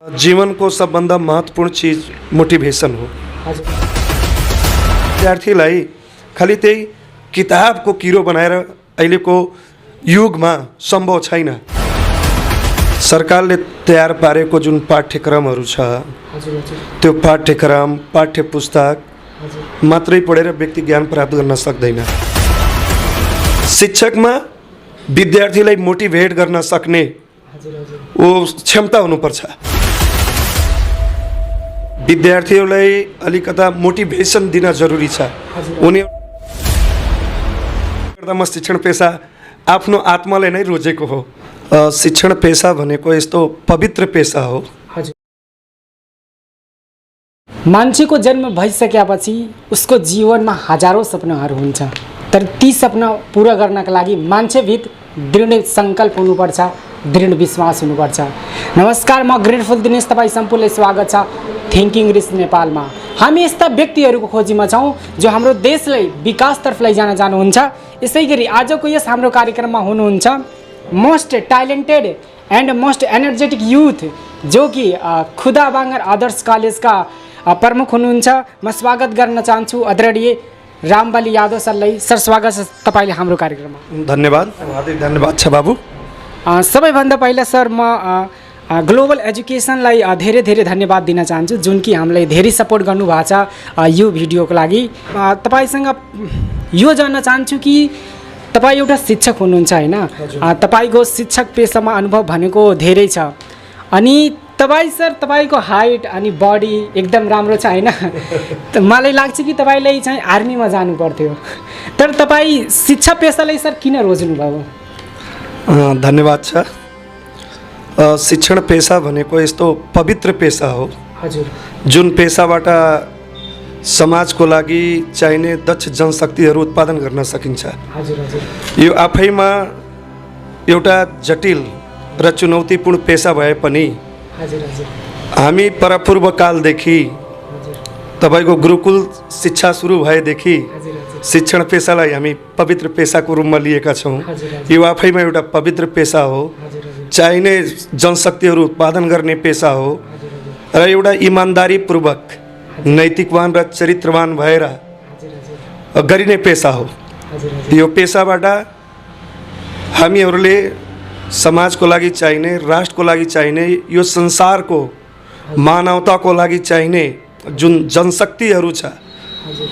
जीवन को सबभन्दा महत्त्वपूर्ण चीज मोटिभेसन हो। विद्यार्थीलाई खालि त्यही किताबको किरो बनाएर अहिलेको युगमा सम्भव छैन। सरकारले तयार पारेको जुन पाठ्यक्रमहरू छ त्यो पाठ्यक्रम पाठ्य पुस्तक मात्रै पढेर व्यक्ति ज्ञान प्राप्त गर्न सक्दैन। शिक्षकमा विद्यार्थीलाई मोटिभेट गर्न सक्ने वो क्षमता हुनुपर्छ। विद्यार्थीहरूलाई अलिकता मोटिभेसन दिन जरुरी छ। उनी म शिक्षण पेसा आफ्नो आत्माले नै रोजेको हो। शिक्षण पेसा भनेको यस्तो पवित्र पेसा हो। मान्छेको जन्म भइसकेपछि उसको जीवनमा हजारौं सपनाहरू हुन्छ, तर ती सपना पूरा गर्नका लागि मान्छेभित्र दृढ सङ्कल्प हुनुपर्छ, दृढ विश्वास हुनुपर्छ। नमस्कार, म ग्रेटफुल दिनेश, तपाईँ सम्पूर्णलाई स्वागत छ थिङ्किङ रिच नेपालमा। हामी यस्ता व्यक्तिहरूको खोजीमा छौँ जो हाम्रो देशलाई विकासतर्फ लैजान जानुहुन्छ। यसै गरी आजको यस हाम्रो कार्यक्रममा हुनुहुन्छ most talented and most energetic youth जो कि खुदाबाङ्गर आदर्श कलेजका प्रमुख हुनुहुन्छ। म स्वागत गर्न चाहन्छु आदरणीय रामबली यादव सरलाई। सर, स्वागत छ तपाईँले हाम्रो कार्यक्रममा। धन्यवाद, हार्दिक धन्यवाद छ बाबु। सबैभन्दा पहिला सर म ग्लोबल एजुकेसनलाई धेरै धेरै धन्यवाद दिन चाहन्छु, जुन कि हामीलाई धेरै सपोर्ट गर्नुभएको छ यो भिडियोको लागि। तपाईँसँग यो जान्न चाहन्छु कि तपाईँ एउटा शिक्षक हुनुहुन्छ होइन? तपाईँको शिक्षक पेसामा अनुभव भनेको धेरै छ अनि तपाईँको हाइट अनि बडी एकदम राम्रो छ होइन? मलाई लाग्छ कि तपाईँलाई चाहिँ आर्मीमा जानु पर्थ्यो, तर तपाईँ शिक्षा पेसालाई सर किन रोज्नुभयो? धन्यवाद छ। शिक्षण पेसा भनेको यस्तो पवित्र पेसा हो। हजुर। जुन पेसाबाट समाजको लागि चाहिने दक्ष जनशक्तिहरू उत्पादन गर्न सकिन्छ। हजुर हजुर। यो आफैमा एउटा जटिल र चुनौतीपूर्ण पेसा भए पनि हजुर हजुर, हामी परापूर्व कालदेखि तपाईँको गुरुकुल शिक्षा सुरु भएदेखि शिक्षण पेसालाई हामी पवित्र पेसाको रूपमा लिएका छौँ। यो आफैमा एउटा पवित्र पेसा हो, चाहिने जनशक्तिहरू उत्पादन गर्ने पेसा हो र एउटा इमान्दारीपूर्वक नैतिकवान र चरित्रवान भएर गरिने पेसा हो। यो पेसाबाट हामीहरूले समाजको लागि चाहिने, राष्ट्रको लागि चाहिने, यो संसारको मानवताको लागि चाहिने जुन जनशक्तिहरू छ,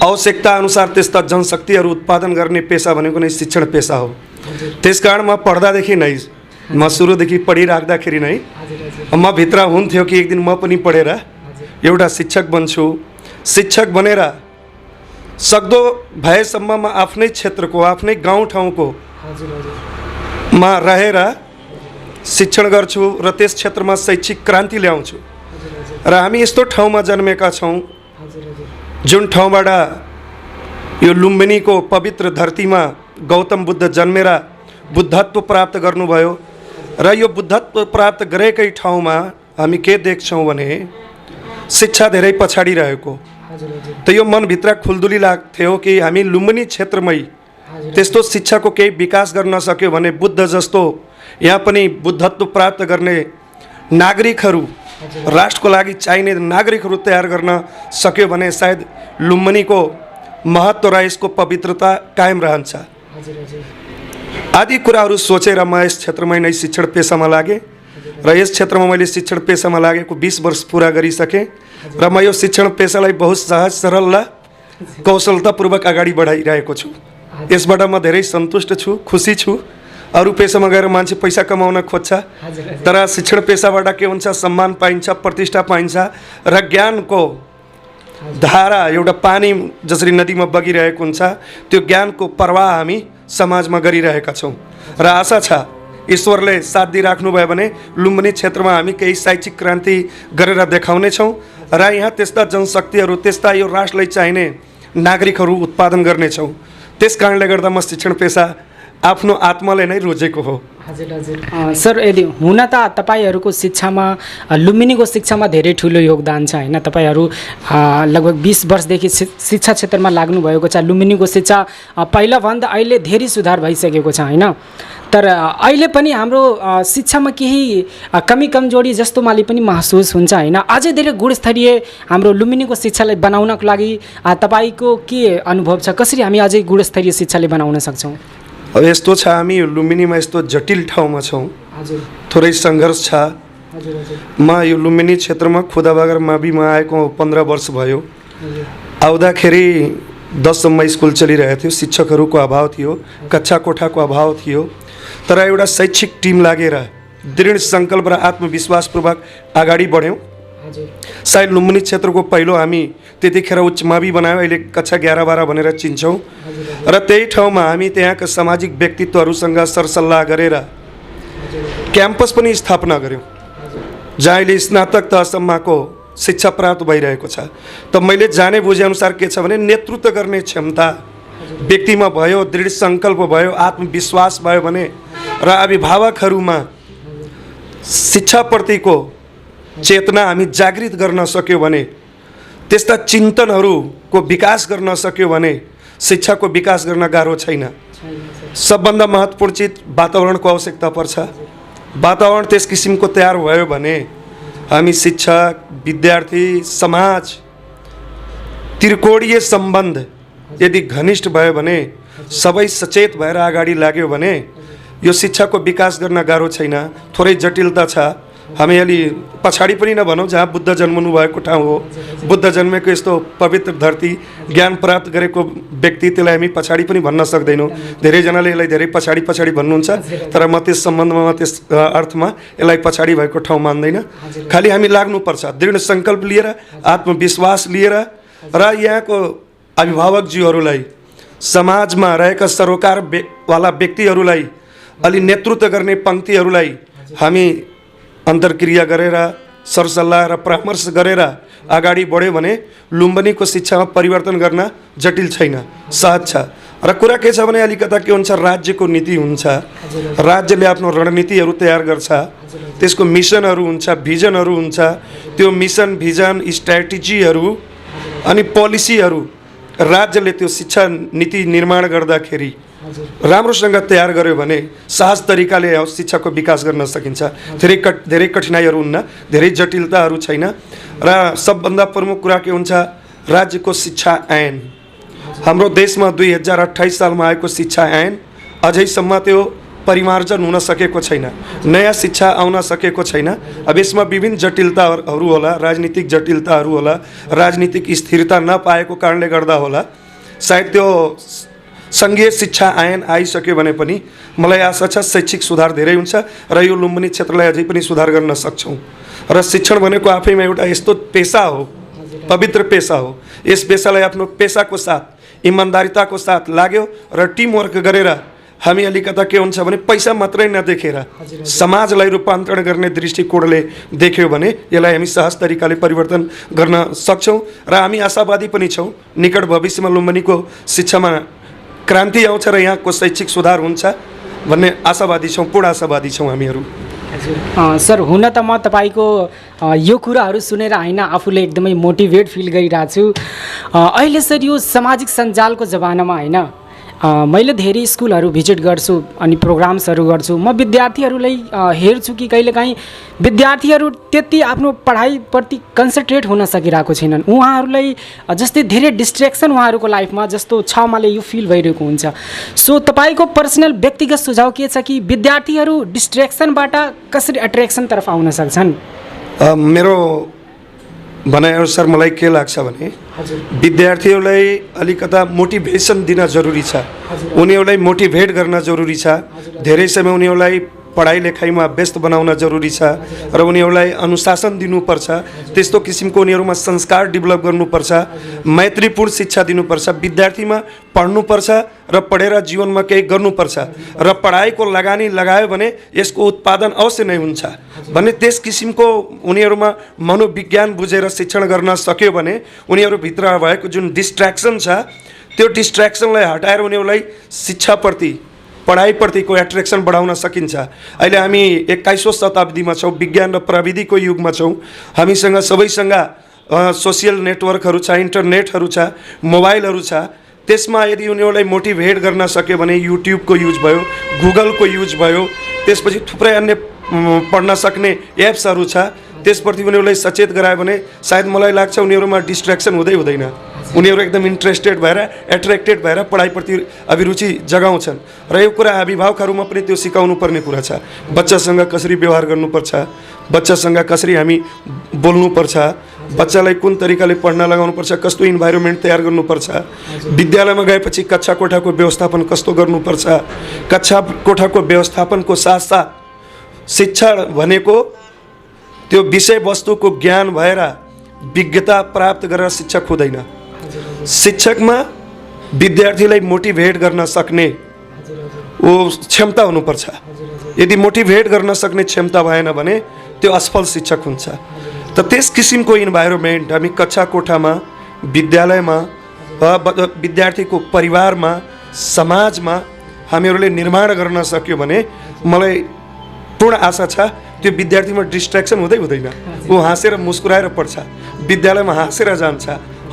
आवश्यकता अनुसार त्यस्ता जनशक्तिहरू उत्पादन गर्ने पेसा भनेको नै शिक्षण पेसा हो। त्यसकारण म पढ्दादेखि नै, म सुरुदेखि पढिराख्दाखेरि नै म भित्र हुन्थ्यो कि एक दिन म पनि पढेर एउटा शिक्षक बन्छु। शिक्षक बनेर सक्दो भएसम्म म आफ्नै क्षेत्रको, आफ्नै गाउँठाउँको मा रहेर शिक्षण गर्छु र त्यस क्षेत्रमा शैक्षिक क्रान्ति ल्याउँछु। र हामी यस्तो ठाउँमा जन्मेका छौँ जुन ठाउँबाट यो लुम्बिनीको पवित्र धरतीमा गौतम बुद्ध जन्मेर बुद्धत्व प्राप्त गर्नुभयो र यो बुद्धत्व प्राप्त गरेकै ठाउँमा हामी के देख्छौँ भने शिक्षा धेरै पछाडि रहेको। त यो मनभित्र खुल्दुली लाग्थ्यो कि हामी लुम्बिनी क्षेत्रमै त्यस्तो शिक्षाको केही विकास गर्न सक्यो भने बुद्ध जस्तो यहाँ पनि बुद्धत्व प्राप्त गर्ने नागरिकहरू, राष्ट्रको लागि चाहिने नागरिकहरू तयार गर्न सक्यो भने सायद लुम्बिनीको महत्त्व र यसको पवित्रता कायम रहन्छ। आदि कुराहरू सोचेर म यस क्षेत्रमा नै शिक्षण पेसामा लागेँ र यस क्षेत्रमा मैले शिक्षण पेसामा लागेको 20 वर्ष पुरा गरिसकेँ र म यो शिक्षण पेसालाई बहुत सहज सरल र कौशलतापूर्वक अगाडि बढाइरहेको छु। यसबाट म धेरै सन्तुष्ट छु, खुसी छु। अरू पेसामा गएर मान्छे पैसा कमाउन खोज्छ, तर शिक्षण पेसाबाट के हुन्छ, सम्मान पाइन्छ, प्रतिष्ठा पाइन्छ र ज्ञानको धारा एउटा पानी जसरी नदीमा बगिरहेको हुन्छ त्यो ज्ञानको प्रवाह हामी समाजमा गरिरहेका छौँ। र आशा छ ईश्वरले साथ दिइराख्नुभयो भने लुम्बिनी क्षेत्रमा हामी केही शैक्षिक क्रान्ति गरेर देखाउने छौँ र यहाँ त्यस्ता जनशक्तिहरू, त्यस्ता यो राष्ट्रलाई चाहिने नागरिकहरू उत्पादन गर्नेछौँ। त्यस कारणले गर्दा म शिक्षण पेसा आफ्नो आत्माले नै रोजेको हो। हजुर हजुर। सर, यदि हुन त तपाईँहरूको शिक्षामा, लुम्बिनीको शिक्षामा धेरै ठुलो योगदान छ होइन? तपाईँहरू लगभग 20 वर्षदेखि शिक्षा क्षेत्रमा लाग्नुभएको छ। लुम्बिनीको शिक्षा पहिलाभन्दा अहिले धेरै सुधार भइसकेको छ होइन? तर अहिले पनि हाम्रो शिक्षामा केही कमी कमजोरी जस्तो मलाई पनि महसुस हुन्छ होइन। अझै धेरै गुणस्तरीय हाम्रो लुम्बिनीको शिक्षालाई बनाउनको लागि तपाईँको के अनुभव छ, कसरी हामी अझै गुणस्तरीय शिक्षाले बनाउन सक्छौँ? अब यस्तो छ, हामी लुम्बिनीमा यस्तो जटिल ठाउँमा छौँ, हजुर थोरै सङ्घर्ष छ। हजुर हजुर म यो लुम्बिनी क्षेत्रमा खुदाबगर माविमा आएको 15 वर्ष भयो। हजुर आउँदाखेरि 10सम्म स्कुल चलिरहेको थियो, शिक्षकहरूको अभाव थियो, कक्षा कोठाको अभाव थियो। तर एउटा शैक्षिक टिम लागेर दृढ सङ्कल्प र आत्मविश्वासपूर्वक अगाडि बढ्यौँ। हजुर सायद लुम्बिनी क्षेत्रको पहिलो हामी त्यतिखेर उच्च मावि बनायौँ, अहिले कक्षा 11-12 भनेर चिन्छौँ। र त्यही ठाउँमा हामी त्यहाँका सामाजिक व्यक्तित्वहरूसँग सरसल्लाह गरेर क्याम्पस पनि स्थापना गऱ्यौँ, जहाँ अहिले स्नातक तहसम्मको शिक्षा प्राप्त भइरहेको छ। त मैले जाने बुझेअनुसार के छ भने नेतृत्व गर्ने क्षमता व्यक्तिमा भयो, दृढ सङ्कल्प भयो, आत्मविश्वास भयो भने र अभिभावकहरूमा शिक्षाप्रतिको चेतना हामी जागृत गर्न सक्यो भने, त्यस्ता चिन्तनहरूको विकास गर्न सक्यो भने शिक्षाको विकास गर्न गाह्रो छैन। सबभन्दा महत्त्वपूर्ण चिज वातावरणको आवश्यकता पर्छ। वातावरण त्यस किसिमको तयार भयो भने हामी शिक्षक, विद्यार्थी, समाज त्रिकोणीय सम्बन्ध यदि घनिष्ठ भयो भने, सबै सचेत भएर अगाडि लाग्यो भने यो शिक्षाको विकास गर्न गाह्रो छैन। थोरै जटिलता छ। हामी अलि पछाडि पनि नभनौँ, जहाँ बुद्ध जन्मनु भएको ठाउँ हो, बुद्ध जन्मेको यस्तो पवित्र धरती, ज्ञान प्राप्त गरेको व्यक्ति, त्यसलाई हामी पछाडि पनि भन्न सक्दैनौँ। धेरैजनाले यसलाई धेरै पछाडि पछाडि भन्नुहुन्छ, तर म त्यस सम्बन्धमा, त्यस अर्थमा यसलाई पछाडि भएको ठाउँ मान्दैन। खालि हामी लाग्नुपर्छ, दृढ सङ्कल्प लिएर, आत्मविश्वास लिएर, र यहाँको अभिभावकज्यूहरूलाई, समाजमा रहेका सरोकारवाला व्यक्तिहरूलाई, अलि नेतृत्व गर्ने पङ्क्तिहरूलाई हामी अन्तर्क्रिया गरेर, सरसल्लाह र परामर्श गरेर अगाडि बढ्यो भने लुम्बिनीको शिक्षामा परिवर्तन गर्न जटिल छैन, सहज छ। र कुरा के छ भने अलिकता के हुन्छ, राज्यको नीति हुन्छ, राज्यले आफ्नो रणनीतिहरू तयार गर्छ, त्यसको मिसनहरू हुन्छ, भिजनहरू हुन्छ। त्यो मिसन, भिजन, स्ट्राटेजीहरू अनि पोलिसीहरू राज्यले त्यो शिक्षा नीति निर्माण गर्दाखेरि राम्रोसँग तयार गर्यो भने सहज तरिकाले शिक्षाको विकास गर्न सकिन्छ। धेरै कठिनाइहरू हुन्न, धेरै जटिलताहरू छैन। र सबभन्दा प्रमुख कुरा के हुन्छ, राज्यको शिक्षा ऐन। हाम्रो देशमा 2028 सालमा आएको शिक्षा ऐन अझैसम्म त्यो परिमार्जन हुन सकेको छैन, नयाँ शिक्षा आउन सकेको छैन। अब यसमा विभिन्न जटिलताहरू होला, राजनीतिक जटिलताहरू होला, राजनीतिक स्थिरता नपाएको कारणले गर्दा होला। सायद त्यो सङ्घीय शिक्षा ऐन आइसक्यो भने पनि मलाई आशा छ शैक्षिक सुधार धेरै हुन्छ र यो लुम्बिनी क्षेत्रलाई अझै पनि सुधार गर्न सक्छौँ। र शिक्षण भनेको आफैमा एउटा यस्तो पेसा हो, पवित्र पेसा हो। यस पेसालाई आफ्नो पेसाको साथ, इमान्दारिताको साथ लाग्यो र टिमवर्क गरेर हामी अलिकता के हुन्छ भने पैसा मात्रै नदेखेर समाजलाई रूपान्तरण गर्ने दृष्टिकोणले देख्यो भने यसलाई हामी सहज तरिकाले परिवर्तन गर्न सक्छौँ। र हामी आशावादी पनि छौँ, निकट भविष्यमा लुम्बिनीको शिक्षामा क्रान्ति आउँछ र यहाँको शैक्षिक सुधार हुन्छ भन्ने आशावादी छौँ, पूर्ण आशावादी छौँ हामीहरू। सर, हुन त म तपाईँको यो कुराहरू सुनेर होइन, आफूले एकदमै मोटिभेट फिल गरिरहेको छु। अहिले सर यो सामाजिक सञ्जालको जमानामा होइन, मैले धेरै स्कुलहरू भिजिट गर्छु अनि प्रोग्राम्सहरू गर्छु। म विद्यार्थीहरूलाई हेर्छु कि कहिलेकाहीँ विद्यार्थीहरू त्यति आफ्नो पढाइप्रति कन्सन्ट्रेट हुन सकिरहेको छैनन्। उहाँहरूलाई जस्तै धेरै डिस्ट्र्याक्सन उहाँहरूको लाइफमा जस्तो छ, मलाई यो फिल भइरहेको हुन्छ। सो तपाईँको पर्सनल व्यक्तिगत सुझाव के छ कि विद्यार्थीहरू डिस्ट्र्याक्सनबाट कसरी एट्र्याक्सनतर्फ आउन सक्छन्? मेरो भनाइअनुसार मलाई के लाग्छ भने विद्यार्थीहरूलाई अलिकता मोटिभेसन दिन जरुरी छ, उनीहरूलाई मोटिभेट गर्न जरुरी छ। धेरै समय उनीहरूलाई पढाइ लेखाइमा व्यस्त बनाउन जरुरी छ र उनीहरूलाई अनुशासन दिनुपर्छ। त्यस्तो किसिमको उनीहरूमा संस्कार डेभलप गर्नुपर्छ, मैत्रीपूर्ण शिक्षा दिनुपर्छ। विद्यार्थीमा पढ्नुपर्छ र पढेर जीवनमा केही गर्नुपर्छ र पढाइको लगानी लगायो भने यसको उत्पादन अवश्य नै हुन्छ भन्ने त्यस किसिमको उनीहरूमा मनोविज्ञान बुझेर शिक्षण गर्न सक्यो भने उनीहरूभित्र भएको जुन डिस्ट्र्याक्सन छ त्यो डिस्ट्र्याक्सनलाई हटाएर उनीहरूलाई शिक्षाप्रति, पढाइप्रतिको एट्र्याक्सन बढाउन सकिन्छ। अहिले हामी 21औं शताब्दीमा छौँ, विज्ञान र प्रविधिको युगमा छौँ। हामीसँग सबैसँग सोसियल नेटवर्कहरू छ, इन्टरनेटहरू छ, मोबाइलहरू छ। त्यसमा यदि उनीहरूलाई मोटिभेट गर्न सक्यो भने युट्युबको युज भयो, गुगलको युज भयो, त्यसपछि थुप्रै अन्य पढ्न सक्ने एप्सहरू छ, त्यसप्रति उनीहरूलाई सचेत गरायो भने सायद मलाई लाग्छ उनीहरूमा डिस्ट्र्याक्सन हुँदैन। उनीहरू एकदम इन्ट्रेस्टेड भएर एट्र्याक्टेड भएर पढाइप्रति अभिरुचि जगाउँछन्। र यो कुरा अभिभावकहरूमा पनि त्यो सिकाउनु पर्ने कुरा छ। बच्चासँग कसरी व्यवहार गर्नुपर्छ, बच्चासँग कसरी हामी बोल्नुपर्छ, बच्चालाई कुन तरिकाले पढ्न लगाउनुपर्छ, कस्तो इन्भाइरोमेन्ट तयार गर्नुपर्छ, विद्यालयमा गएपछि कक्षा कोठाको व्यवस्थापन कस्तो गर्नुपर्छ, कक्षा कोठाको व्यवस्थापनको साथसाथ शिक्षा भनेको त्यो विषयवस्तुको ज्ञान भएर विज्ञता प्राप्त गरेर शिक्षक हुँदैन। शिक्षकमा विद्यार्थीलाई मोटिभेट गर्न सक्ने वो क्षमता हुनुपर्छ। यदि मोटिभेट गर्न सक्ने क्षमता भएन भने त्यो असफल शिक्षक हुन्छ। त त्यस किसिमको इन्भाइरोमेन्ट हामी कक्षा कोठामा, विद्यालयमा, विद्यार्थीको परिवारमा, समाजमा हामीहरूले निर्माण गर्न सक्यो भने मलाई पूर्ण आशा छ त्यो विद्यार्थीमा डिस्ट्र्याक्सन हुँदैन। ऊ हाँसेर मुस्कुराएर पढ्छ, विद्यालयमा हाँसेर जान्छ,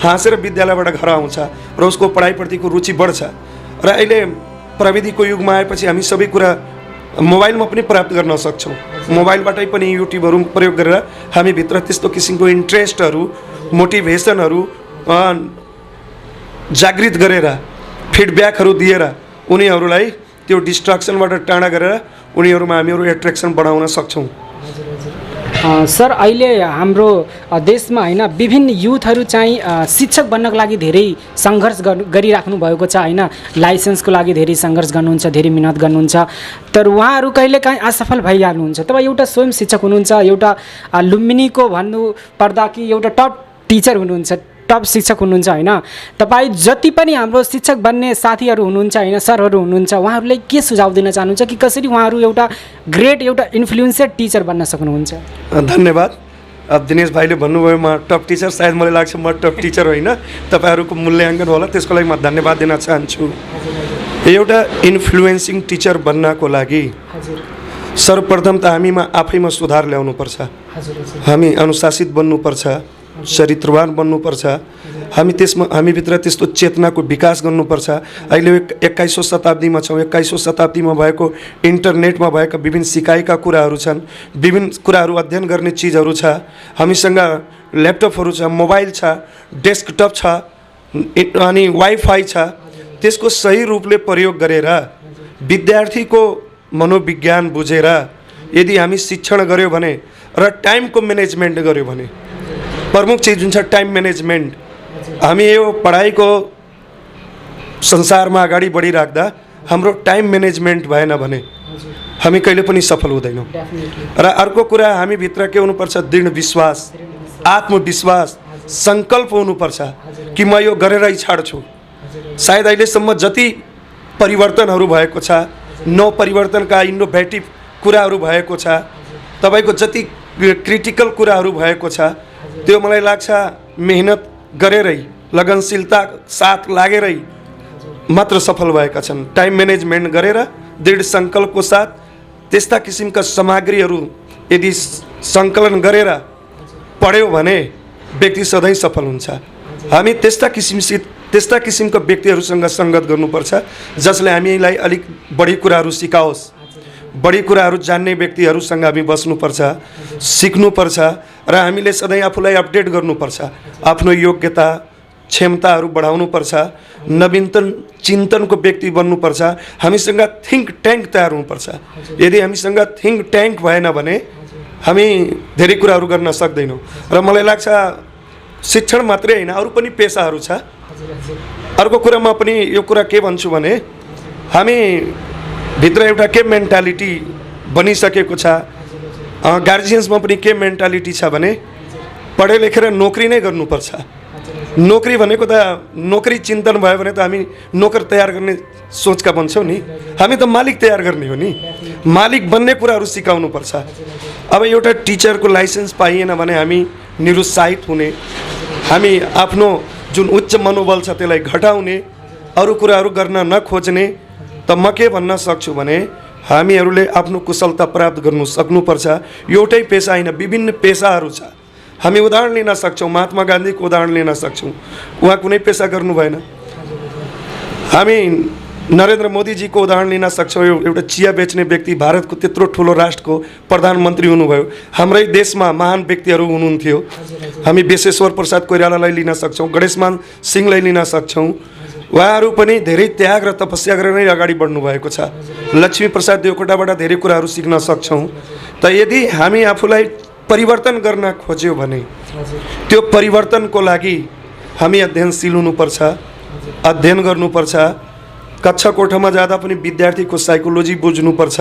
हाँसेर विद्यालयबाट घर आउँछ र उसको पढाइप्रतिको रुचि बढ्छ। र अहिले प्रविधिको युगमा आएपछि हामी सबै कुरा मोबाइलमा पनि प्राप्त गर्न सक्छौँ। मोबाइलबाटै पनि युट्युबहरू प्रयोग गरेर हामीभित्र त्यस्तो किसिमको इन्ट्रेस्टहरू, मोटिभेसनहरू जागृत गरेर फिडब्याकहरू दिएर उनीहरूलाई त्यो डिस्ट्र्याक्सनबाट टाढा गरेर उनीहरूमा हामीहरू एट्र्याक्सन बढाउन सक्छौँ। सर, अहिले हाम्रो देशमा होइन विभिन्न युथहरू चाहिँ शिक्षक बन्नको लागि धेरै सङ्घर्ष गरिराख्नु भएको छ होइन। लाइसेन्सको लागि धेरै सङ्घर्ष गर्नुहुन्छ, धेरै मिहिनेत गर्नुहुन्छ, तर उहाँहरू कहिलेकाहीँ असफल भइहाल्नुहुन्छ। तपाईँ एउटा स्वयं शिक्षक हुनुहुन्छ, एउटा लुम्बिनीको भन्नु पर्दा कि एउटा टप टिचर हुनुहुन्छ, टप शिक्षक हुनुहुन्छ होइन। तपाईँ जति पनि हाम्रो शिक्षक बन्ने साथीहरू हुनुहुन्छ होइन, सरहरू हुनुहुन्छ, उहाँहरूलाई के सुझाव दिन चाहनुहुन्छ कि कसरी उहाँहरू एउटा ग्रेट, एउटा इन्फ्लुएन्सर टिचर बन्न सक्नुहुन्छ? धन्यवाद। अब दिनेश भाइले भन्नुभयो म टप टिचर, सायद मलाई लाग्छ म टप टिचर होइन, तपाईँहरूको मूल्याङ्कन होला, त्यसको लागि म धन्यवाद दिन चाहन्छु। एउटा इन्फ्लुएन्सिङ टिचर बन्नको लागि सर्वप्रथम त हामीमा आफैमा सुधार ल्याउनुपर्छ। हामी अनुशासित बन्नुपर्छ, चरित्रवान बन्नुपर्छ। हामीभित्र त्यस्तो चेतनाको विकास गर्नुपर्छ। अहिले 21औं शताब्दीमा छौँ। 21औं शताब्दीमा भएको इन्टरनेटमा भएका विभिन्न सिकाइका कुराहरू छन्, विभिन्न कुराहरू अध्ययन गर्ने चिजहरू छ। हामीसँग ल्यापटपहरू छ, मोबाइल छ, डेस्कटप छ, अनि वाइफाई छ। त्यसको सही रूपले प्रयोग गरेर विद्यार्थीको मनोविज्ञान बुझेर यदि हामी शिक्षण गऱ्यौँ भने र टाइमको म्यानेजमेन्ट गऱ्यौँ भने, प्रमुख चिज जुन छ टाइम म्यानेजमेन्ट, हामी यो पढाइको संसारमा अगाडि बढिराख्दा हाम्रो टाइम म्यानेजमेन्ट भएन भने हामी कहिले पनि सफल हुँदैनौँ। र अर्को कुरा हामीभित्र के हुनुपर्छ? दृढ विश्वास, आत्मविश्वास, सङ्कल्प हुनुपर्छ कि म यो गरेरै छाड्छु। सायद अहिलेसम्म जति परिवर्तनहरू भएको छ, नवपरिवर्तनका इनोभेटिभ कुराहरू भएको छ, तपाईँको जति क्रिटिकल कुराहरू भएको छ, त्यो मलाई लाग्छ मेहनत गरेरै, लगनशीलता साथ लागेरै मात्र सफल भएका छन्। टाइम म्यानेजमेन्ट गरेर दृढ सङ्कल्पको साथ त्यस्ता किसिमका सामग्रीहरू यदि सङ्कलन गरेर पढ्यो भने व्यक्ति सधैँ सफल हुन्छ। हामी त्यस्ता किसिमका व्यक्तिहरूसँग सङ्गत गर्नुपर्छ जसले हामीलाई अलिक बढी कुराहरू सिकाओस्। बढी कुराहरू जान्ने व्यक्तिहरूसँग हामी बस्नुपर्छ, सिक्नुपर्छ र हामीले सधैँ आफूलाई अपडेट गर्नुपर्छ। आफ्नो योग्यता क्षमताहरू बढाउनुपर्छ, नवीनतम चिन्तनको व्यक्ति बन्नुपर्छ। हामीसँग थिङ्क ट्याङ्क तयार हुनुपर्छ। यदि हामीसँग थिङ्क ट्याङ्क भएन भने हामी धेरै कुराहरू गर्न सक्दैनौँ। र मलाई लाग्छ शिक्षण मात्रै होइन, अरू पनि पेसाहरू छ। अर्को कुरामा पनि यो कुरा के भन्छु भने हामी भित्र एउटा के मेन्टालिटी बनिसकेको छ, गार्जियन्समा पनि के मेन्टालिटी छ भने पढे लेखेर नोकरी नै गर्नुपर्छ। नोकरी भनेको त नोकरी चिन्तन भयो भने त हामी नोकर तयार गर्ने सोचका बन्छौँ नि। हामी त मालिक तयार गर्ने हो नि। मालिक बन्ने कुराहरू सिकाउनुपर्छ। अब एउटा टिचरको लाइसेन्स पाइएन भने हामी निरुत्साहित हुने, हामी आफ्नो जुन उच्च मनोबल छ त्यसलाई घटाउने, अरू कुराहरू गर्न नखोज्ने, त म के भन्न सक्छु भने हामीहरूले आफ्नो कुशलता प्राप्त गर्नु सक्नुपर्छ। एउटै पेसा होइन, विभिन्न पेसाहरू छ। हामी उदाहरण लिन सक्छौँ, महात्मा गान्धीको उदाहरण लिन सक्छौँ। उहाँ कुनै पेसा गर्नु भएन, हामी नरेन्द्र मोदीजीको उदाहरण लिन सक्छौँ। एउटा चिया बेच्ने व्यक्ति भारतको त्यत्रो ठुलो राष्ट्रको प्रधानमन्त्री हुनुभयो। हाम्रै देशमा महान व्यक्तिहरू हुनुहुन्थ्यो। हामी विश्वेश्वर प्रसाद कोइरालालाई लिन सक्छौँ, गणेशमान सिंहलाई लिन सक्छौँ। उहाँहरू पनि धेरै त्याग र तपस्या गरेर नै अगाडि बढ्नु भएको छ। लक्ष्मी प्रसाद देवकोटाबाट धेरै कुराहरू सिक्न सक्छौँ। त यदि हामी आफूलाई परिवर्तन गर्न खोज्यौँ भने त्यो परिवर्तनको लागि हामी अध्ययनशील हुनुपर्छ, अध्ययन गर्नुपर्छ। कक्षा कोठामा जाँदा पनि विद्यार्थीको साइकोलोजी बुझ्नुपर्छ,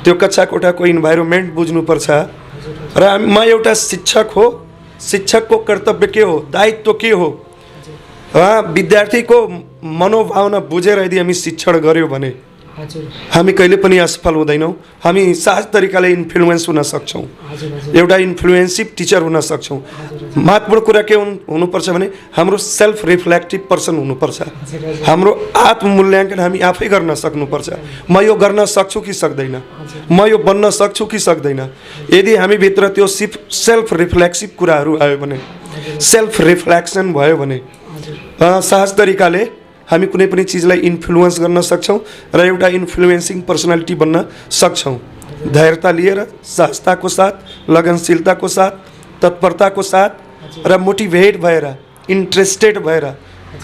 त्यो कक्षा कोठाको इन्भाइरोमेन्ट बुझ्नुपर्छ। र म एउटा शिक्षक हो, शिक्षकको कर्तव्य के हो, दायित्व के हो, विद्यार्थीको मनोभावना बुझेर यदि हामी शिक्षण गऱ्यौँ भने हामी कहिले पनि असफल हुँदैनौँ। हामी सहज तरिकाले इन्फ्लुएन्स हुन सक्छौँ, एउटा इन्फ्लुएन्सिभ टिचर हुन सक्छौँ। महत्त्वपूर्ण कुरा के हुनुपर्छ भने हाम्रो सेल्फ रिफ्लेक्टिभ पर्सन हुनुपर्छ। हाम्रो आत्ममूल्याङ्कन हामी आफै गर्न सक्नुपर्छ। म यो गर्न सक्छु कि सक्दैन, म यो बन्न सक्छु कि सक्दैन। यदि हामीभित्र त्यो सेल्फ रिफ्लेक्सिभ कुराहरू आयो भने, सेल्फ रिफ्लेक्सन भयो भने सहज तरिकाले हामी कुनै पनि चिजलाई इन्फ्लुएन्स गर्न सक्छौँ र एउटा इन्फ्लुएन्सिङ पर्सनालिटी बन्न सक्छौँ। धैर्यता लिएर, सहजताको साथ, लगनशीलताको साथ, तत्परताको साथ र मोटिभेट भएर, इन्ट्रेस्टेड भएर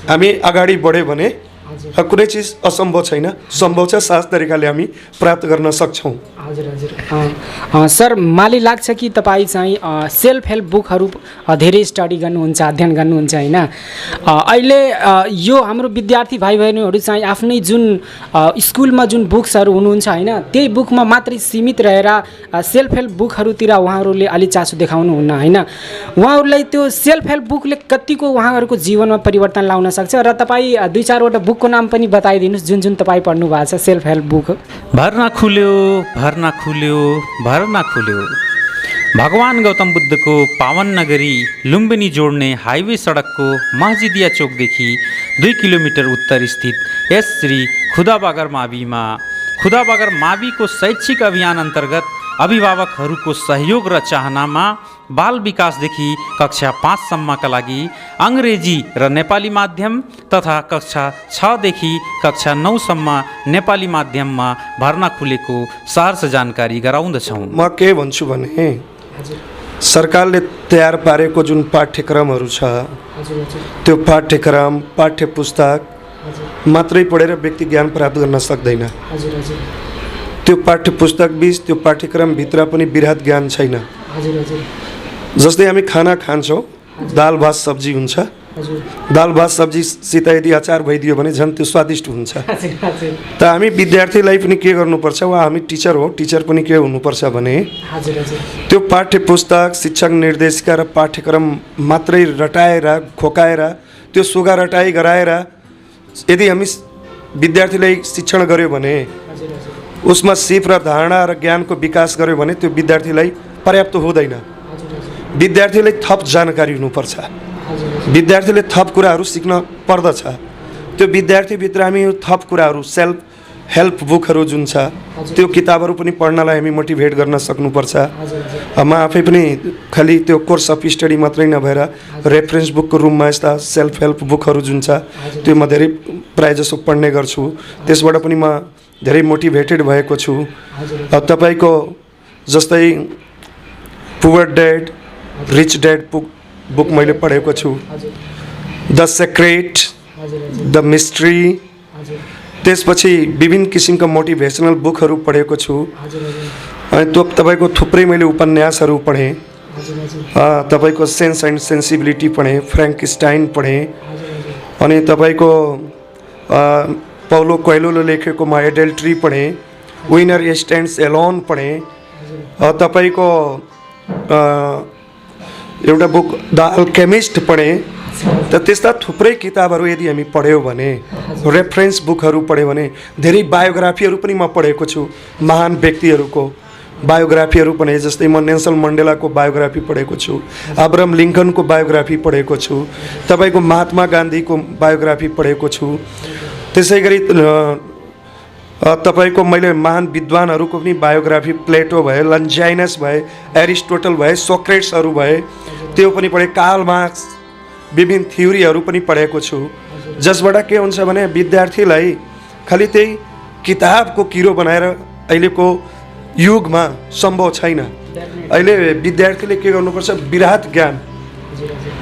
हामी अगाडि बढ्यो भने कुनै चिज असम्भव छैन, सम्भव छ। सहज तरिकाले हामी प्राप्त गर्न सक्छौँ। हजुर हजुर सर, मलाई लाग्छ कि तपाईँ चाहिँ सेल्फ हेल्प बुकहरू धेरै स्टडी गर्नुहुन्छ, अध्ययन गर्नुहुन्छ होइन। अहिले यो हाम्रो विद्यार्थी भाइ बहिनीहरू चाहिँ आफ्नै जुन स्कुलमा जुन बुक्सहरू हुनुहुन्छ होइन, त्यही बुकमा मात्रै सीमित रहेर सेल्फ हेल्प बुकहरूतिर उहाँहरूले अलि चासो देखाउनुहुन्न होइन। उहाँहरूलाई त्यो सेल्फ हेल्प बुकले कतिको उहाँहरूको जीवनमा परिवर्तन ल्याउन सक्छ र तपाईँ 2-4वटा बुकको नाम पनि बताइदिनुहोस् जुन जुन तपाईँ पढ्नु भएको छ सेल्फ हेल्प बुक। भर्ना खुल्यो, भर्ना खुल्यो, भर्ना खुल्यो। भगवान गौतम बुद्धको पावन नगरी लुम्बिनी जोड्ने हाइवे सडकको महजिदिया चोकदेखि 2 किलोमिटर उत्तर स्थित यस श्री खुदाबागर माविको शैक्षिक अभियान अन्तर्गत अभिभावकहरूको सहयोग र चाहनामा बाल विकासदेखि कक्षा 5सम्मका लागि अङ्ग्रेजी र नेपाली माध्यम तथा कक्षा 6 देखि कक्षा 9सम्म नेपाली माध्यममा भर्ना खुलेको सहर्ष जानकारी गराउँदछौँ। म के भन्छु भने सरकारले तयार पारेको जुन पाठ्यक्रमहरू छ त्यो पाठ्यक्रम, पाठ्य पुस्तक मात्रै पढेर व्यक्ति ज्ञान प्राप्त गर्न सक्दैन। त्यो पाठ्य पुस्तक बीच, त्यो पाठ्यक्रमभित्र पनि वृहत ज्ञान छैन। जस्तै हामी खाना खान्छौँ, दाल भात सब्जी हुन्छ, दाल भात सब्जीसित यदि अचार भइदियो भने झन् त्यो स्वादिष्ट हुन्छ। त हामी विद्यार्थीलाई पनि के गर्नुपर्छ, वा हामी टिचर हो, टिचर पनि के हुनुपर्छ भने त्यो पाठ्य पुस्तक, शिक्षक निर्देशिका र पाठ्यक्रम मात्रै रटाएर खोकाएर त्यो सुगा रटाइ गराएर यदि हामी विद्यार्थीलाई शिक्षण गर्यो भने, उसमा सिप र धारणा र ज्ञानको विकास गर्यो भने त्यो विद्यार्थीलाई पर्याप्त हुँदैन। विद्यार्थीलाई थप जानकारी हुनुपर्छ, विद्यार्थीले थप कुराहरू सिक्न पर्दछ। त्यो विद्यार्थीभित्र हामी थप कुराहरू, सेल्फ हेल्प बुकहरू जुन छ त्यो किताबहरू पनि पढ्नलाई हामी मोटिभेट गर्न सक्नुपर्छ। म आफै पनि खालि त्यो कोर्स अफ स्टडी मात्रै नभएर रेफरेन्स बुकको रूपमा यस्ता सेल्फ हेल्प बुकहरू जुन छ त्यो म धेरै प्रायःजसो पढ्ने गर्छु। त्यसबाट पनि म धेरै मोटिभेटेड भएको छु। तपाईँको जस्तै poor dad rich dad book मैले पढेको छु, द सेक्रेट, द मिस्ट्री। त्यसपछि विभिन्न किसिमका मोटिभेसनल बुकहरू पढेको छु। अनि त्यो तपाईँको थुप्रै मैले उपन्यासहरू पढेँ। तपाईँको सेन्स एन्ड सेन्सिबिलिटी पढेँ, फ्र्याङ्कस्टाइन पढेँ। अनि तपाईँको पाउलो कोएलोले लेखेको म एडल्ट्री पढेँ, विनर स्ट्यान्ड्स एलोन पढेँ। तपाईँको एउटा बुक द अल्केमिस्ट पढेँ। त त्यस्ता थुप्रै किताबहरू यदि हामी पढ्यौँ भने, रेफरेन्स बुकहरू पढ्यौँ भने, धेरै बायोग्राफीहरू पनि म पढेको छु, महान व्यक्तिहरूको बायोग्राफीहरू पढेँ। जस्तै म नेल्सन मण्डेलाको बायोग्राफी पढेको छु, अब्राहम लिङ्कनको बायोग्राफी पढेको छु, तपाईँको महात्मा गान्धीको बायोग्राफी पढेको छु। त्यसै गरी तपाईँको मैले महान विद्वानहरूको पनि बायोग्राफी, प्लेटो भए, लन्जाइनस भए, एरिस्टोटल भए, सोक्रेट्सहरू भए, त्यो पनि पढेँ। कार्ल मार्क्स, विभिन्न थ्योरीहरू पनि पढेको छु। जसबाट के हुन्छ भने विद्यार्थीलाई खालि त्यही किताबको किरो बनाएर अहिलेको युगमा सम्भव छैन। अहिले विद्यार्थीले के गर्नुपर्छ, विराट ज्ञान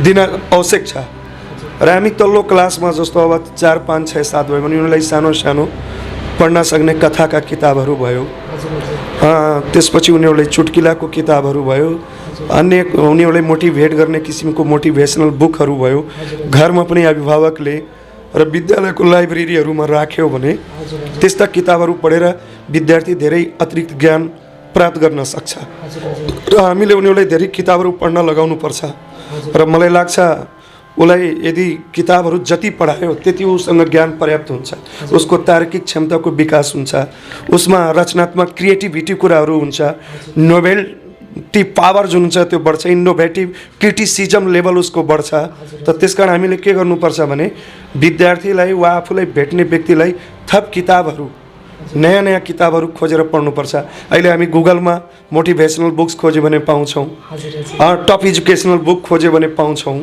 दिन आवश्यक छ। र हामी तल्लो क्लासमा जस्तो अब 4, 5, 6, 7 भयो भने उनीहरूलाई सानो सानो पढ्न सक्ने कथाका किताबहरू भयो, त्यसपछि उनीहरूलाई चुटकिलाको किताबहरू भयो, अन्य उनीहरूलाई मोटिभेट गर्ने किसिमको मोटिभेसनल बुकहरू भयो। घरमा पनि अभिभावकले र विद्यालयको लाइब्रेरीहरूमा राख्यो भने त्यस्ता किताबहरू पढेर विद्यार्थी धेरै अतिरिक्त ज्ञान प्राप्त गर्न सक्छ। र हामीले उनीहरूलाई धेरै किताबहरू पढ्न लगाउनुपर्छ। र मलाई लाग्छ उसलाई यदि किताबहरू जति पढायो त्यति उसँग ज्ञान पर्याप्त हुन्छ, उसको तार्किक क्षमताको विकास हुन्छ, उसमा रचनात्मक क्रिएटिभिटी कुराहरू हुन्छ, नोभेल्टी पावर जुन हुन्छ त्यो बढ्छ, इनोभेटिभ क्रिटिसिजम लेभल उसको बढ्छ। त त्यसकारण हामीले के गर्नुपर्छ भने विद्यार्थीलाई वा आफूलाई भेट्ने व्यक्तिलाई थप किताबहरू, नयाँ नयाँ किताबहरू खोजेर पढ्नुपर्छ। अहिले हामी गुगलमा मोटिभेसनल बुक्स खोज्यो भने पाउँछौँ, टप एजुकेसनल बुक खोज्यो भने पाउँछौँ।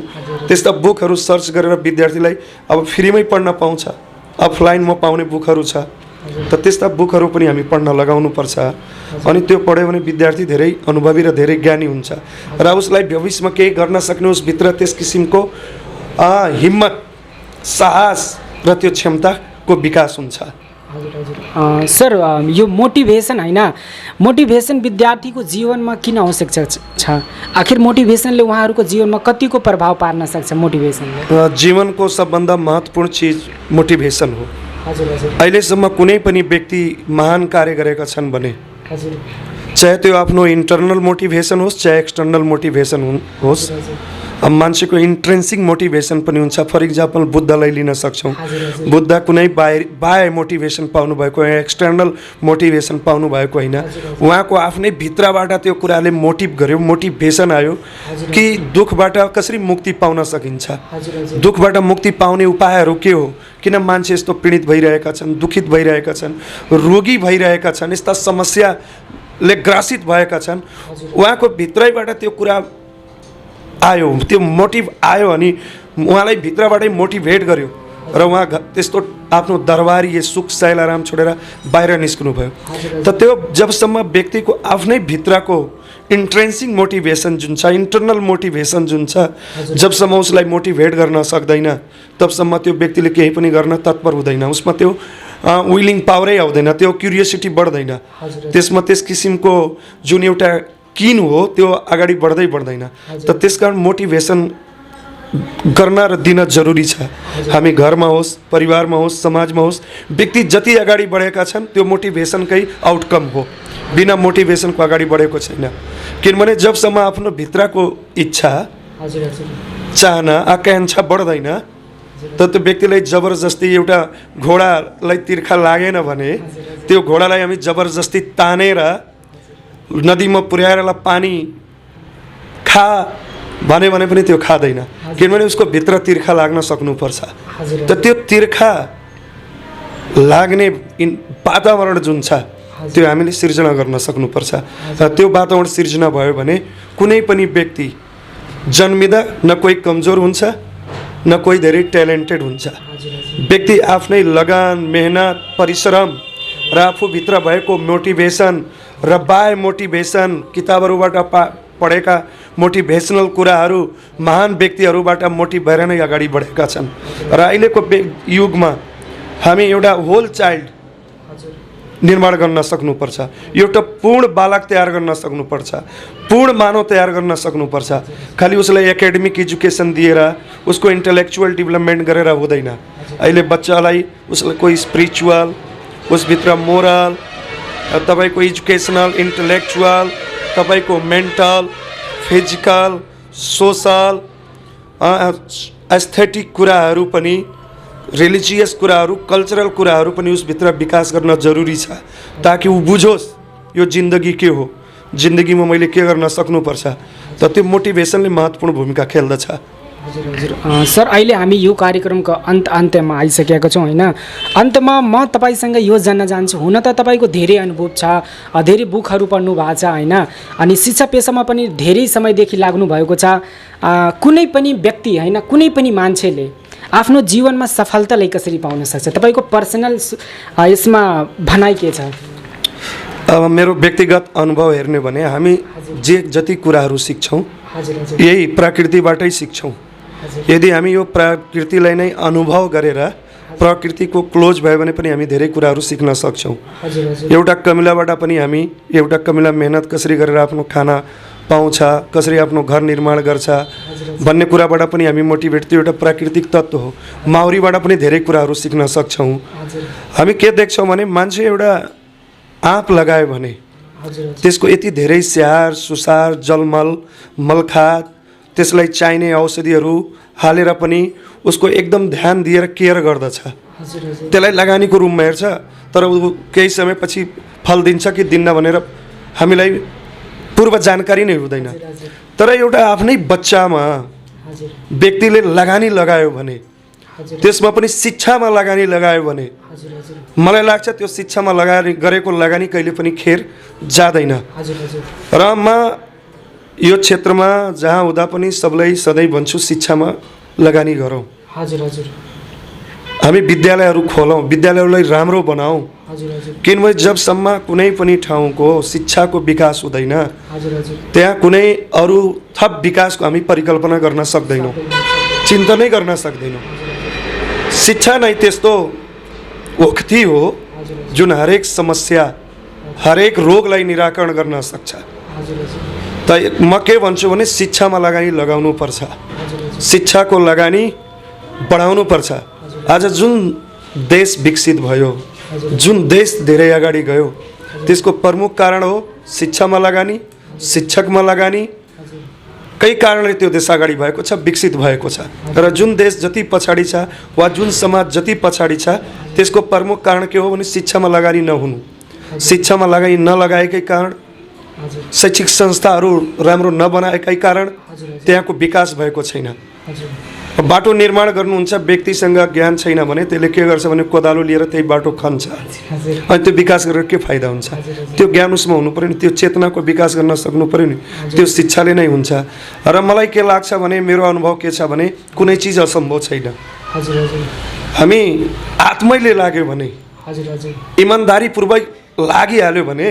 त्यस्ता बुकहरू सर्च गरेर विद्यार्थीलाई अब फ्रीमै पढ्न पाउँछ, अफलाइनमा पाउने बुकहरू छ। त त्यस्ता बुकहरू पनि हामी पढ्न लगाउनुपर्छ। अनि त्यो पढ्यो भने विद्यार्थी धेरै अनुभवी र धेरै ज्ञानी हुन्छ र उसलाई भविष्यमा केही गर्न सक्ने उसभित्र त्यस किसिमको हिम्मत, साहस र त्यो क्षमताको विकास हुन्छ। सर, यो मोटिभेसन होइन, मोटिभेसन विद्यार्थीको जीवनमा किन आवश्यक छ? आखिर मोटिभेसनले उहाँहरूको जीवनमा कतिको प्रभाव पार्न सक्छ? मोटिभेसनले जीवनको सबभन्दा महत्त्वपूर्ण चिज मोटिभेसन हो। अहिलेसम्म कुनै पनि व्यक्ति महान कार्य गरेका छन् भने चाहे त्यो आफ्नो इन्टरनल मोटिभेसन होस् चाहे एक्सटर्नल मोटिभेसन होस्, अब मान्छेको इन्ट्रेन्सिक मोटिभेसन पनि हुन्छ। फर इक्जाम्पल बुद्धलाई लिन सक्छौँ। बुद्ध कुनै बाह्य मोटिभेसन पाउनु भएको, एक्सटर्नल मोटिभेसन पाउनु भएको होइन। उहाँको आफ्नै भित्रबाट त्यो कुराले मोटिभ गर्यो, मोटिभेसन आयो कि दुःखबाट कसरी मुक्ति पाउन सकिन्छ, दुःखबाट मुक्ति पाउने उपायहरू के हो, किन मान्छे यस्तो पीडित भइरहेका छन्, दुखित भइरहेका छन्, रोगी भइरहेका छन्, यस्ता समस्याले ग्रासित भएका छन्। उहाँको भित्रैबाट त्यो कुरा आयो, त्यो मोटिभ आयो अनि उहाँलाई भित्रबाटै मोटिभेट गर्यो र उहाँ त्यस्तो आफ्नो दरबारी सुख शैलाराम छोडेर बाहिर निस्कनु भयो। त त्यो जबसम्म व्यक्तिको आफ्नै भित्रको इन्ट्रेन्सिक मोटिभेसन जुन छ, इन्टरनल मोटिभेसन जुन छ, जबसम्म उसलाई मोटिभेट गर्न सक्दैन तबसम्म त्यो व्यक्तिले केही पनि गर्न तत्पर हुँदैन। उसमा त्यो विलिङ पावरै आउँदैन, त्यो क्युरियोसिटी बढ्दैन, त्यसमा त्यस किसिमको जुन एउटा किन हो त्यो अगाडि बढ्दै बढ्दैन। त त्यसकारण मोटिभेसन गर्न र दिन जरुरी छ। हामी घरमा होस्, परिवारमा होस्, समाजमा होस्, व्यक्ति जति अगाडि बढेका छन् त्यो मोटिभेसनकै आउटकम हो, बिना मोटिभेसनको अगाडि बढेको छैन। किनभने जबसम्म आफ्नो भित्रको इच्छा, चाहना, आकाङ्क्षा बढ्दैन त त्यो व्यक्तिलाई जबरजस्ती एउटा घोडालाई तिर्खा लागेन भने त्यो घोडालाई हामी जबरजस्ती तानेर नदीमा पुर्याएर पानी खा भने पनि त्यो खाँदैन, किनभने उसको भित्र तिर्खा लाग्न सक्नुपर्छ। त त्यो तिर्खा लाग्ने वातावरण जुन छ त्यो हामीले सिर्जना गर्न सक्नुपर्छ। र त्यो वातावरण सिर्जना भयो भने कुनै पनि व्यक्ति जन्मिँदा न कोही कमजोर हुन्छ न कोही धेरै ट्यालेन्टेड हुन्छ। व्यक्ति आफ्नै लगान, मेहनत, परिश्रम र आफूभित्र भएको मोटिभेसन र बाह्य मोटिभेसन, किताबहरूबाट पढेका मोटिभेसनल कुराहरू, महान व्यक्तिहरूबाट मोटिभ भएर नै अगाडि बढेका छन्। र अहिलेको युगमा हामी एउटा होल चाइल्ड निर्माण गर्न सक्नुपर्छ, एउटा पूर्ण बालक तयार गर्न सक्नुपर्छ, पूर्ण मानव तयार गर्न सक्नुपर्छ। खालि उसलाई एकाडेमिक एजुकेसन दिएर उसको इन्टेलेक्चुअल डेभलपमेन्ट गरेर हुँदैन। अहिले बच्चालाई उसलाई कोही स्पिरिचुअल, उसभित्र मोरल, तपाईँको एजुकेसनल, इन्टेलेक्चुअल, तपाईँको मेन्टल, फिजिकल, सोसल, एस्थेटिक कुराहरू पनि, रिलिजियस कुराहरू, कल्चरल कुराहरू पनि उसभित्र विकास गर्न जरुरी छ, ताकि ऊ बुझोस् यो जिन्दगी के हो, जिन्दगीमा मैले के गर्न सक्नुपर्छ। त त्यो मोटिभेसनले महत्त्वपूर्ण भूमिका खेल्दछ। हजुर सर, अहिले हामी यो कार्यक्रमको अन्त्यमा आइसकेका छौँ होइन। अन्तमा म तपाईँसँग यो जान्न चाहन्छु, हुन त तपाईँको धेरै अनुभव छ, धेरै बुकहरू पढ्नु भएको छ होइन, अनि शिक्षा पेसामा पनि धेरै समयदेखि लाग्नु भएको छ। कुनै पनि व्यक्ति होइन, कुनै पनि मान्छेले आफ्नो जीवनमा सफलतालाई कसरी पाउन सक्छ? तपाईँको पर्सनल यसमा भनाइ के छ? अब मेरो व्यक्तिगत अनुभव हेर्ने भने हामी जति कुराहरू सिक्छौँ यही प्रकृतिबाटै सिक्छौँ। यदि हामी यो प्रकृतिलाई नै अनुभव गरेर प्रकृतिको क्लोज भयो भने पनि हामी धेरै कुराहरू सिक्न सक्छौँ। एउटा कमिलाबाट पनि हामी एउटा कमिला मेहनत कसरी गरेर आफ्नो खाना पाउँछ, कसरी आफ्नो घर निर्माण गर्छ भन्ने कुराबाट पनि हामी मोटिभेट, त्यो एउटा प्राकृतिक तत्त्व हो। माउरीबाट पनि धेरै कुराहरू सिक्न सक्छौँ। हामी के देख्छौँ भने मान्छे एउटा आँप लगायो भने त्यसको यति धेरै स्याहार सुसार जलमल मलखाद त्यसलाई चाहिने औषधिहरू हालेर पनि उसको एकदम ध्यान दिएर केयर गर्दछ। त्यसलाई लगानीको रूपमा हेर्छ, तर ऊ केही समयपछि फल दिन्छ कि दिन्न भनेर हामीलाई पूर्व जानकारी नै हुँदैन। तर एउटा आफ्नै बच्चामा व्यक्तिले लगानी लगायो भने, त्यसमा पनि शिक्षामा लगानी लगायो भने मलाई लाग्छ त्यो शिक्षामा गरेको लगानी कहिले पनि खेर जाँदैन। र म यो क्षेत्रमा जहाँ हुँदा पनि सबलाई सधैँ भन्छु शिक्षामा लगानी गरौँ। हामी विद्यालयहरू खोलौँ, विद्यालयहरूलाई राम्रो बनाऊ। किनभने जबसम्म कुनै पनि ठाउँको शिक्षाको विकास हुँदैन त्यहाँ कुनै अरू थप विकासको हामी परिकल्पना गर्न सक्दैनौँ, चिन्तनै गर्न सक्दैनौँ। शिक्षा नै त्यस्तो ओखती हो जुन हरेक समस्या हरेक रोगलाई निराकरण गर्न सक्छ। त म के भन्छु भने शिक्षामा लगानी लगाउनु पर्छ, शिक्षाको लगानी बढाउनु पर्छ। आज जुन देश विकसित भयो, जुन देश धेरै अगाडि गयो त्यसको प्रमुख कारण हो शिक्षामा लगानी, शिक्षकमा लगानी। कई कारणले त्यो देश अगाडि भएको छ, विकसित भएको छ। र जुन देश जति पछाडि छ वा जुन समाज जति पछाडि छ त्यसको प्रमुख कारण के हो भने शिक्षामा लगानी नहुनु। शिक्षामा लगानी नलगाएकै कारण, शैक्षिक संस्थाहरू राम्रो नबनाएकै कारण त्यहाँको विकास भएको छैन। बाटो निर्माण गर्नुहुन्छ, व्यक्तिसँग ज्ञान छैन भने त्यसले के गर्छ भने कोदालो लिएर त्यही बाटो खन्छ, अनि त्यो विकास गरेर के फाइदा हुन्छ? त्यो ज्ञान उसमा हुनु पऱ्यो नि, त्यो चेतनाको विकास गर्न सक्नु पऱ्यो नि, त्यो शिक्षाले नै हुन्छ। र मलाई के लाग्छ भने मेरो अनुभव के छ भने कुनै चिज असम्भव छैन। हामी आत्मैले लाग्यो भने, इमान्दारीपूर्वक लागिहाल्यो भने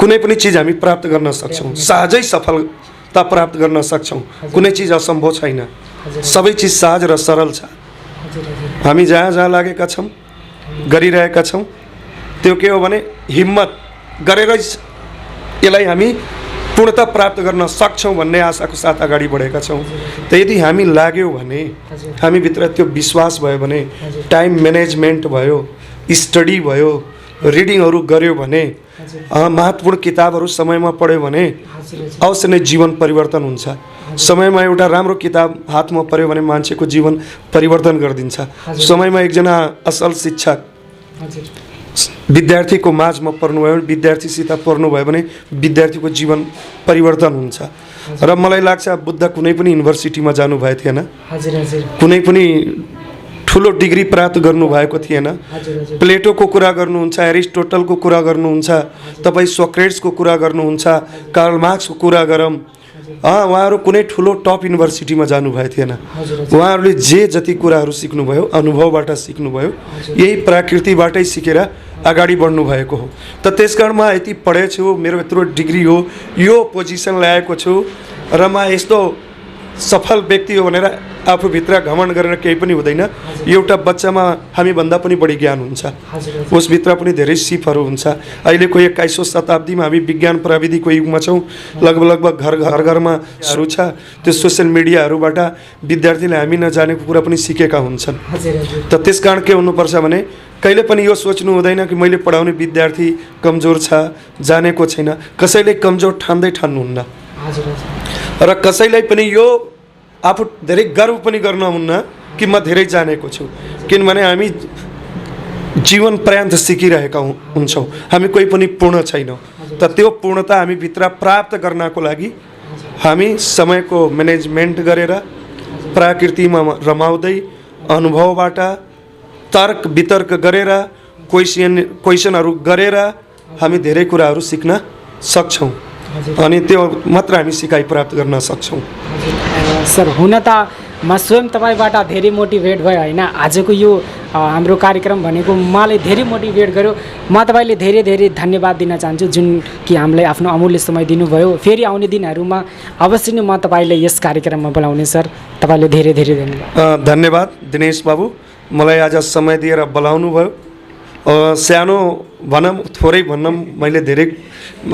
कुनै पनि चिज हामी प्राप्त गर्न सक्छौँ, सहजै सफलता प्राप्त गर्न सक्छौँ। कुनै चिज असम्भव छैन, सबै चिज सहज र सरल छ। हामी जहाँ जहाँ लागेका छौँ गरिरहेका छौँ त्यो के हो भने हिम्मत गरेर यसलाई हामी पूर्णता प्राप्त गर्न सक्छौँ भन्ने आशाको साथ अगाडि बढेका छौँ। त यदि हामी लाग्यौँ भने, हामीभित्र त्यो विश्वास भयो भने, टाइम म्यानेजमेन्ट भयो, स्टडी भयो, रिडिङहरू गऱ्यो भने, महत्त्वपूर्ण किताबहरू समयमा पढ्यो भने अवश्य नै जीवन परिवर्तन हुन्छ। समयमा एउटा राम्रो किताब हातमा पऱ्यो भने मान्छेको जीवन परिवर्तन गरिदिन्छ। समयमा एकजना असल शिक्षक विद्यार्थीको माझमा पर्नुभयो भने, विद्यार्थीसित पर्नुभयो भने विद्यार्थीको जीवन परिवर्तन हुन्छ। र मलाई लाग्छ बुद्ध कुनै पनि युनिभर्सिटीमा जानुभएको थिएन, कुनै पनि ठुलो डिग्री प्राप्त गर्नुभएको थिएन। प्लेटोको कुरा गर्नुहुन्छ, एरिस्टोटलको कुरा गर्नुहुन्छ, तपाईँ सोक्रेट्सको कुरा गर्नुहुन्छ, कार्ल मार्क्सको कुरा गरौँ, उहाँहरू कुनै ठुलो टप युनिभर्सिटीमा जानुभएको थिएन। उहाँहरूले जे जति कुराहरू सिक्नुभयो अनुभवबाट सिक्नुभयो, यही प्रकृतिबाटै सिकेर अगाडि बढ्नु भएको हो। त त्यसकारण म यति पढेछु, मेरो यत्रो डिग्री हो, यो पोजिसन ल्याएको छु र म यस्तो सफल व्यक्ति हो भनेर आफूभित्र घमण्ड गरेर केही पनि हुँदैन। एउटा बच्चामा हामीभन्दा पनि बढी ज्ञान हुन्छ, उसभित्र पनि धेरै सिपहरू हुन्छ। अहिलेको 21औं शताब्दीमा हामी विज्ञान प्रविधिको युगमा छौँ। लगभग घर घरमा सुरु छ। त्यो सोसियल मिडियाहरूबाट विद्यार्थीले हामी नजानेको कुरा पनि सिकेका हुन्छन्। त त्यसकारण के हुनुपर्छ भने कहिले पनि यो सोच्नु हुँदैन कि मैले पढाउने विद्यार्थी कमजोर छ, जानेको छैन। कसैले कमजोर ठान्नुहुन्न र कसैलाई पनि यो आफू धेरै गर्व पनि गर्न हुन्न कि म धेरै जानेको छु। किनभने हामी जीवन पर्यन्त सिकिरहेका हुन्छौँ, हामी कोही पनि पूर्ण छैनौँ। त त्यो पूर्णता हामी भित्र प्राप्त गर्नको लागि हामी समयको म्यानेजमेन्ट गरेर प्रकृतिमा रमाउँदै अनुभवबाट तर्क वितर्क गरेर क्वेसनहरू गरेर हामी धेरै कुराहरू सिक्न सक्छौँ अनि त्यो मात्र हामी सिकाइ प्राप्त गर्न सक्छौँ। सर, हुन त म स्वयं तपाईँबाट धेरै मोटिभेट भयो होइन। आजको यो हाम्रो कार्यक्रम भनेको मलाई धेरै मोटिभेट गर्यो। म तपाईँले धेरै धेरै धन्यवाद दिन चाहन्छु जुन कि हामीलाई आफ्नो अमूल्य समय दिनुभयो। फेरि आउने दिनहरूमा अवश्य नै म तपाईँलाई यस कार्यक्रममा बोलाउने सर। तपाईँले धेरै धेरै धन्यवाद। धन्यवाद दिनेश बाबु, मलाई आज समय दिएर बोलाउनु भयो। सानो भनौँ थोरै भनौँ, मैले धेरै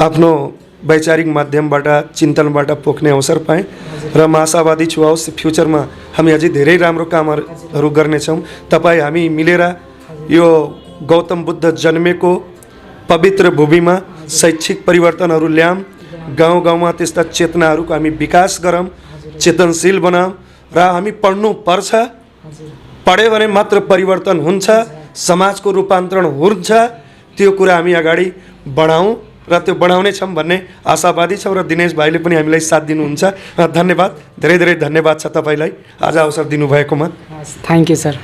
आफ्नो वैचारिक माध्यमबाट चिन्तनबाट पोख्ने अवसर पाएँ र म आशावादी छु आओस् फ्युचरमा हामी अझै धेरै राम्रो कामहरू गर्नेछौँ। तपाईँ हामी मिलेर यो गौतम बुद्ध जन्मेको पवित्र भूमिमा शैक्षिक परिवर्तनहरू ल्याऊँ, गाउँ गाउँमा त्यस्ता चेतनाहरूको हामी विकास गरौँ, चेतनशील बनाऊँ र हामी पढ्नु पर्छ। पढ्यो भने मात्र परिवर्तन हुन्छ, समाजको रूपान्तरण हुन्छ। त्यो कुरा हामी अगाडि बढाउँ र त्यो बढाउने छौँ भन्ने आशावादी छौँ र दिनेश भाइले पनि हामीलाई साथ दिनुहुन्छ। धन्यवाद, धेरै धेरै धन्यवाद छ तपाईँलाई आज अवसर दिनुभएकोमा। Thank you sir.